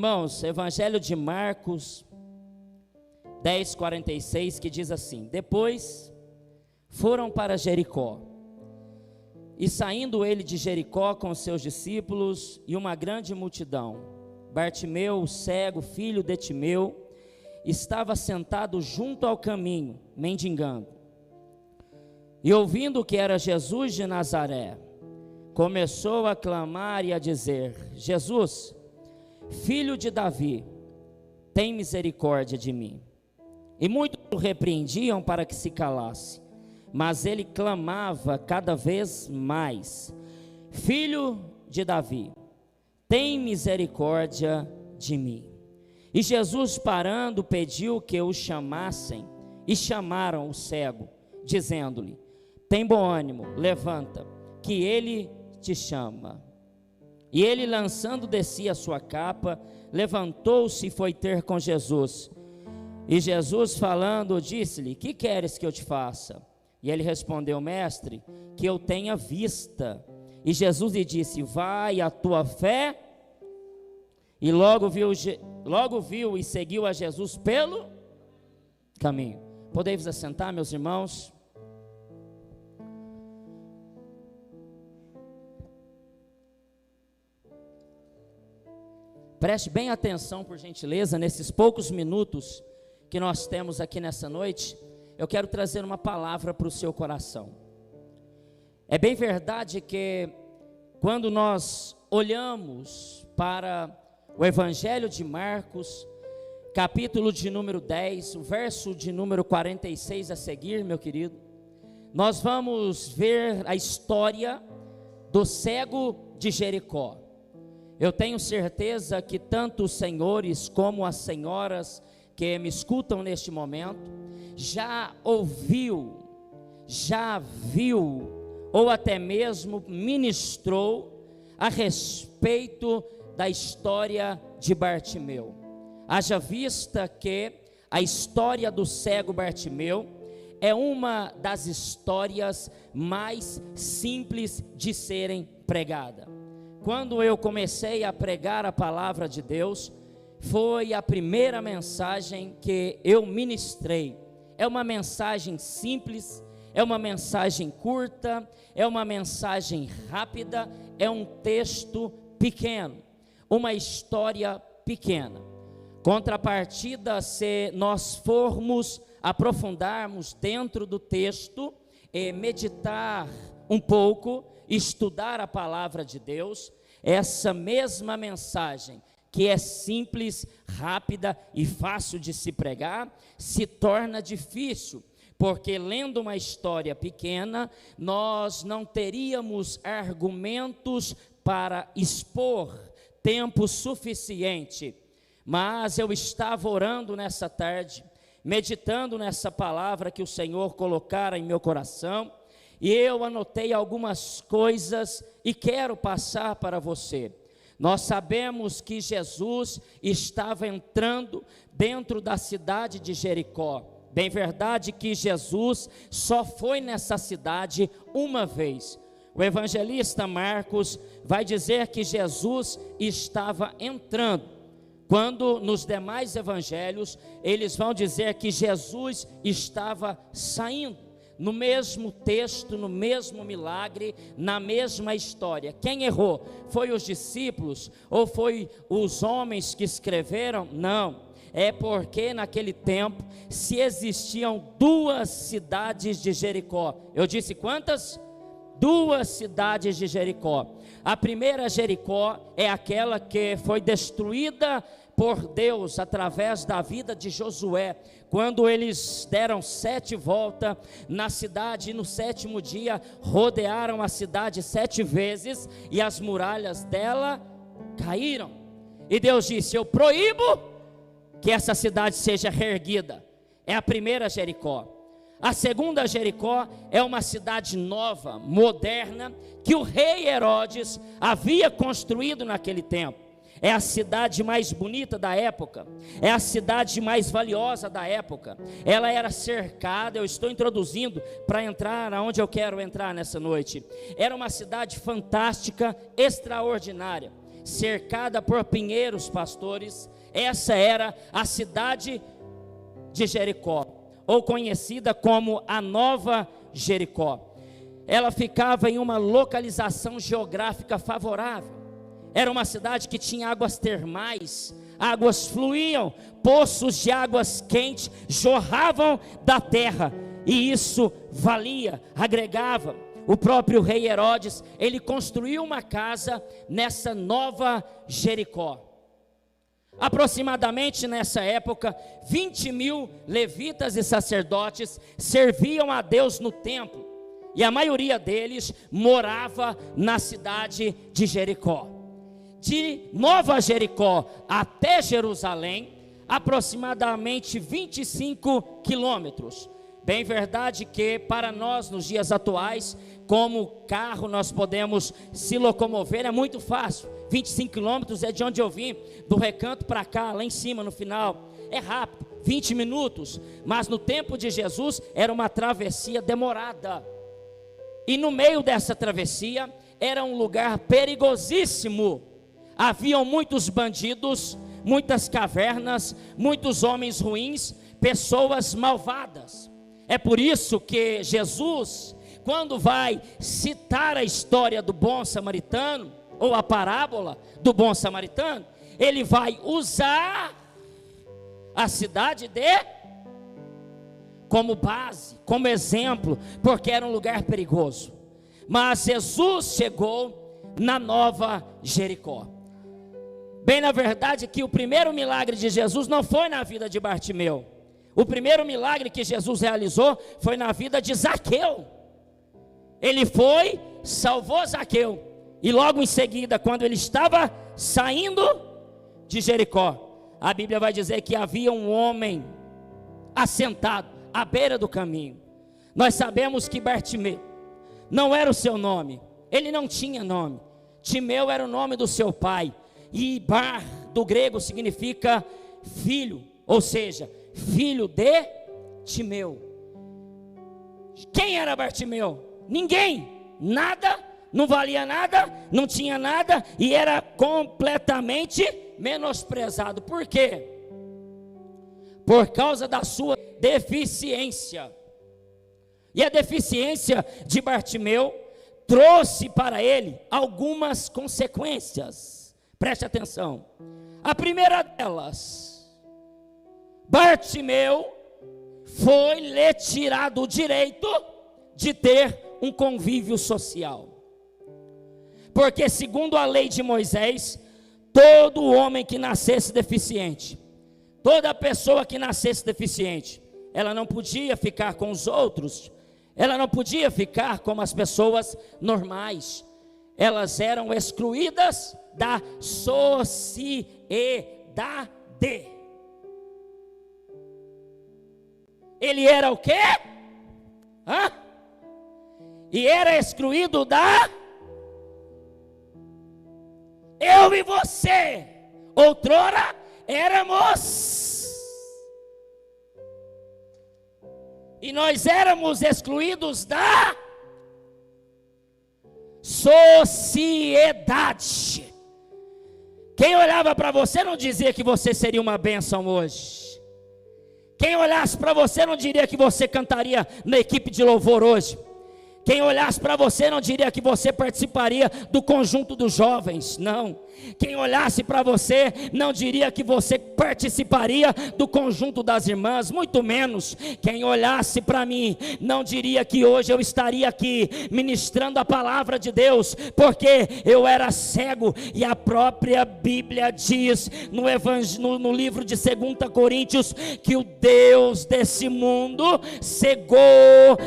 Irmãos, Evangelho de Marcos 10:46, que diz assim: Depois foram para Jericó, e saindo ele de Jericó com os seus discípulos e uma grande multidão, Bartimeu, o cego, filho de Timeu, estava sentado junto ao caminho, mendigando. E ouvindo que era Jesus de Nazaré, começou a clamar e a dizer: Jesus, filho de Davi, tem misericórdia de mim. E muitos o repreendiam para que se calasse, mas ele clamava cada vez mais: Filho de Davi, tem misericórdia de mim. E Jesus, parando, pediu que o chamassem, e chamaram o cego, dizendo-lhe: Tem bom ânimo, levanta, que ele te chama. E ele, lançando de si a sua capa, levantou-se e foi ter com Jesus. E Jesus, falando, disse-lhe: Que queres que eu te faça? E ele respondeu: Mestre, que eu tenha vista. E Jesus lhe disse: Vai, a tua fé. E logo viu e seguiu a Jesus pelo caminho. Podeis assentar, meus irmãos? Preste bem atenção, por gentileza, nesses poucos minutos que nós temos aqui nessa noite. Eu quero trazer uma palavra para o seu coração. É bem verdade que quando nós olhamos para o Evangelho de Marcos, capítulo de número 10, o verso de número 46 a seguir, meu querido, nós vamos ver a história do cego de Jericó. Eu tenho certeza que tanto os senhores como as senhoras que me escutam neste momento, já ouviu, já viu, ou até mesmo ministrou a respeito da história de Bartimeu. Haja vista que a história do cego Bartimeu é uma das histórias mais simples de serem pregada. Quando eu comecei a pregar a palavra de Deus, foi a primeira mensagem que eu ministrei. É uma mensagem simples, é uma mensagem curta, é uma mensagem rápida, é um texto pequeno, uma história pequena. Contrapartida, se nós formos aprofundarmos dentro do texto e meditar um pouco, estudar a palavra de Deus, essa mesma mensagem, que é simples, rápida e fácil de se pregar, se torna difícil, porque lendo uma história pequena, nós não teríamos argumentos para expor tempo suficiente. Mas eu estava orando nessa tarde, meditando nessa palavra que o Senhor colocara em meu coração, e eu anotei algumas coisas e quero passar para você. Nós sabemos que Jesus estava entrando dentro da cidade de Jericó. Bem verdade que Jesus só foi nessa cidade uma vez. O evangelista Marcos vai dizer que Jesus estava entrando, quando nos demais evangelhos eles vão dizer que Jesus estava saindo. No mesmo texto, no mesmo milagre, na mesma história. Quem errou? Foi os discípulos? Ou foi os homens que escreveram? Não, é porque naquele tempo se existiam duas cidades de Jericó. Eu disse quantas? Duas cidades de Jericó. A primeira Jericó é aquela que foi destruída por Deus através da vida de Josué, quando eles deram 7 voltas na cidade, e no 7º dia rodearam a cidade 7 vezes, e as muralhas dela caíram, e Deus disse: eu proíbo que essa cidade seja reerguida. É a primeira Jericó. A segunda Jericó é uma cidade nova, moderna, que o rei Herodes havia construído naquele tempo. É a cidade mais bonita da época, é a cidade mais valiosa da época. Ela era cercada, eu estou introduzindo para entrar aonde eu quero entrar nessa noite. Era uma cidade fantástica, extraordinária. cercada por pinheiros, pastores. Essa era a cidade de Jericó, ou conhecida como a Nova Jericó. Ela ficava em uma localização geográfica favorável. Era uma cidade que tinha águas termais, águas fluíam, poços de águas quentes jorravam da terra, e isso valia, agregava. O próprio rei Herodes, ele construiu uma casa nessa Nova Jericó. Aproximadamente nessa época, 20.000 levitas e sacerdotes serviam a Deus no templo, e a maioria deles morava na cidade de Jericó. De Nova Jericó até Jerusalém, aproximadamente 25 quilômetros. Bem verdade que para nós nos dias atuais, como carro nós podemos se locomover, é muito fácil. 25 quilômetros é de onde eu vim, do Recanto para cá, lá em cima no final, é rápido, 20 minutos. Mas no tempo de Jesus era uma travessia demorada, e no meio dessa travessia era um lugar perigosíssimo. Haviam muitos bandidos, muitas cavernas, muitos homens ruins, pessoas malvadas. É por isso que Jesus, quando vai citar a história do bom samaritano, ou a parábola do bom samaritano, ele vai usar a cidade como base, como exemplo, porque era um lugar perigoso. Mas Jesus chegou na Nova Jericó. Bem, na verdade que o primeiro milagre de Jesus não foi na vida de Bartimeu. O primeiro milagre que Jesus realizou foi na vida de Zaqueu. Ele foi, salvou Zaqueu, e logo em seguida, quando ele estava saindo de Jericó, a Bíblia vai dizer que havia um homem assentado à beira do caminho. Nós sabemos que Bartimeu não era o seu nome, ele não tinha nome. Timeu era o nome do seu pai, e Bar do grego significa filho, ou seja, filho de Timeu. Quem era Bartimeu? Ninguém, nada, não valia nada, não tinha nada, e era completamente menosprezado. Por quê? Por causa da sua deficiência. E a deficiência de Bartimeu trouxe para ele algumas consequências. Preste atenção. A primeira delas, Bartimeu foi-lhe tirado o direito de ter um convívio social. Porque segundo a lei de Moisés, todo homem que nascesse deficiente, toda pessoa que nascesse deficiente, ela não podia ficar com os outros, ela não podia ficar como as pessoas normais, elas eram excluídas da sociedade. Ele era o quê? E era excluído da... Eu e você, outrora éramos, e nós éramos excluídos da sociedade. Quem olhava para você não dizia que você seria uma bênção hoje. Quem olhasse para você não diria que você cantaria na equipe de louvor hoje. Quem olhasse para você não diria que você participaria do conjunto dos jovens, não. Quem olhasse para você não diria que você participaria do conjunto das irmãs, muito menos. Quem olhasse para mim não diria que hoje eu estaria aqui ministrando a palavra de Deus, porque eu era cego, e a própria Bíblia diz no livro de 2 Coríntios que o Deus desse mundo cegou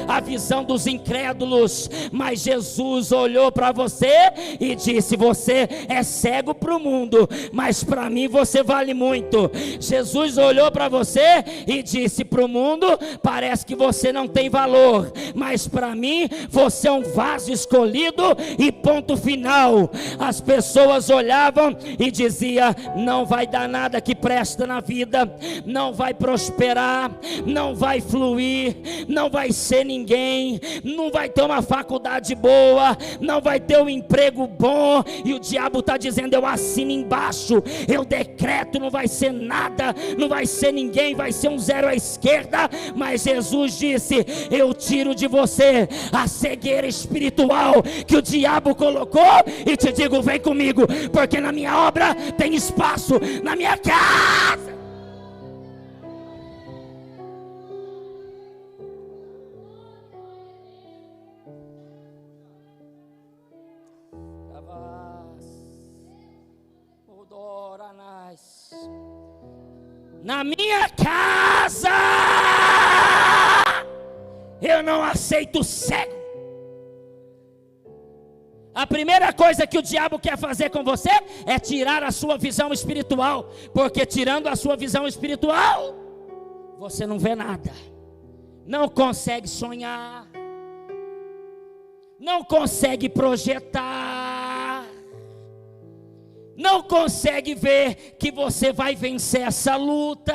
a visão dos incrédulos, mas Jesus olhou para você e disse: você é cego para o mundo, mas para mim você vale muito. Jesus olhou para você e disse: para o mundo parece que você não tem valor, mas para mim você é um vaso escolhido, e ponto final. As pessoas olhavam e diziam: não vai dar nada que presta na vida, não vai prosperar, não vai fluir, não vai ser ninguém, não vai ter uma faculdade boa, não vai ter um emprego bom. E o diabo está dizendo dizendo: eu assino embaixo, eu decreto, não vai ser nada, não vai ser ninguém, vai ser um zero à esquerda. Mas Jesus disse: eu tiro de você a cegueira espiritual que o diabo colocou e te digo: vem comigo, porque na minha obra tem espaço, na minha casa. Na minha casa eu não aceito cego. A primeira coisa que o diabo quer fazer com você é tirar a sua visão espiritual, porque tirando a sua visão espiritual, você não vê nada, não consegue sonhar, não consegue projetar, não consegue ver que você vai vencer essa luta,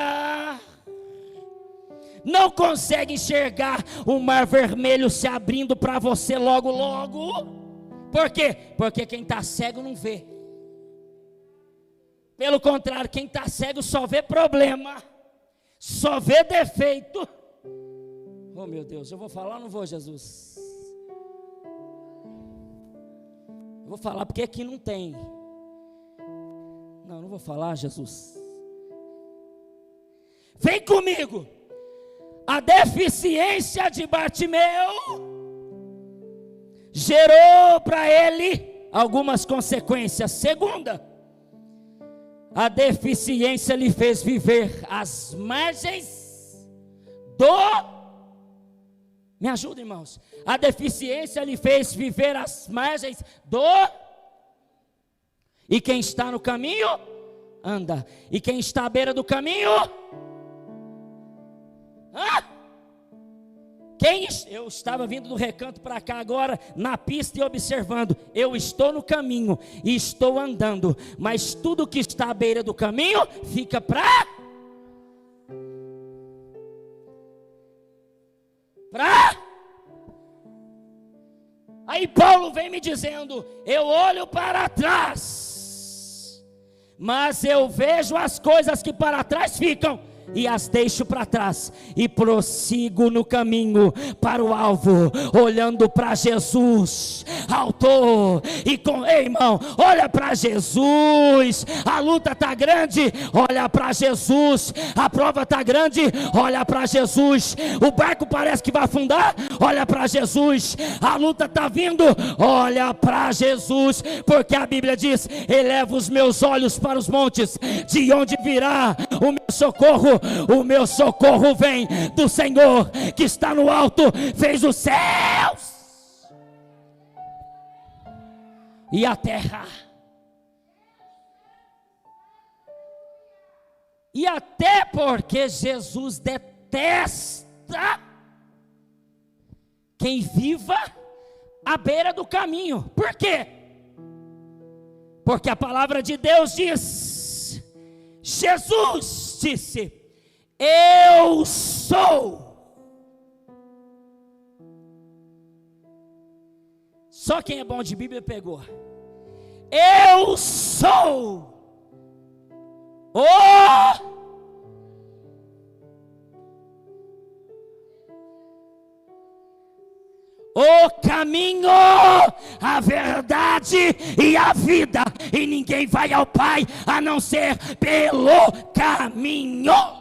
não consegue enxergar o mar vermelho se abrindo para você logo logo. Por quê? Porque quem está cego não vê. Pelo contrário, quem está cego só vê problema, só vê defeito. Oh meu Deus, eu vou falar ou não vou, Jesus? Eu vou falar porque aqui não tem. Não vou falar, Jesus. Vem comigo. A deficiência de Bartimeu gerou para ele algumas consequências. Segunda, a deficiência lhe fez viver às margens me ajuda, irmãos. A deficiência lhe fez viver às margens e quem está no caminho, anda. E quem está à beira do caminho, eu estava vindo do recanto para cá agora, na pista e observando. Eu estou no caminho e estou andando, mas tudo que está à beira do caminho, fica Aí Paulo vem me dizendo: eu olho para trás, mas eu vejo as coisas que para trás ficam, e as deixo para trás, e prossigo no caminho para o alvo, olhando para Jesus, autor e ei, irmão, olha para Jesus. A luta está grande, olha para Jesus. A prova está grande, olha para Jesus. O barco parece que vai afundar, olha para Jesus. A luta está vindo, olha para Jesus, porque a Bíblia diz: eleva os meus olhos para os montes, de onde virá o meu socorro? O meu socorro vem do Senhor que está no alto, fez os céus e a terra. E até porque Jesus detesta quem viva à beira do caminho. Por quê? Porque a palavra de Deus diz, Jesus disse: eu sou. Só quem é bom de Bíblia pegou. Eu sou o caminho, a verdade e a vida, e ninguém vai ao Pai a não ser pelo caminho.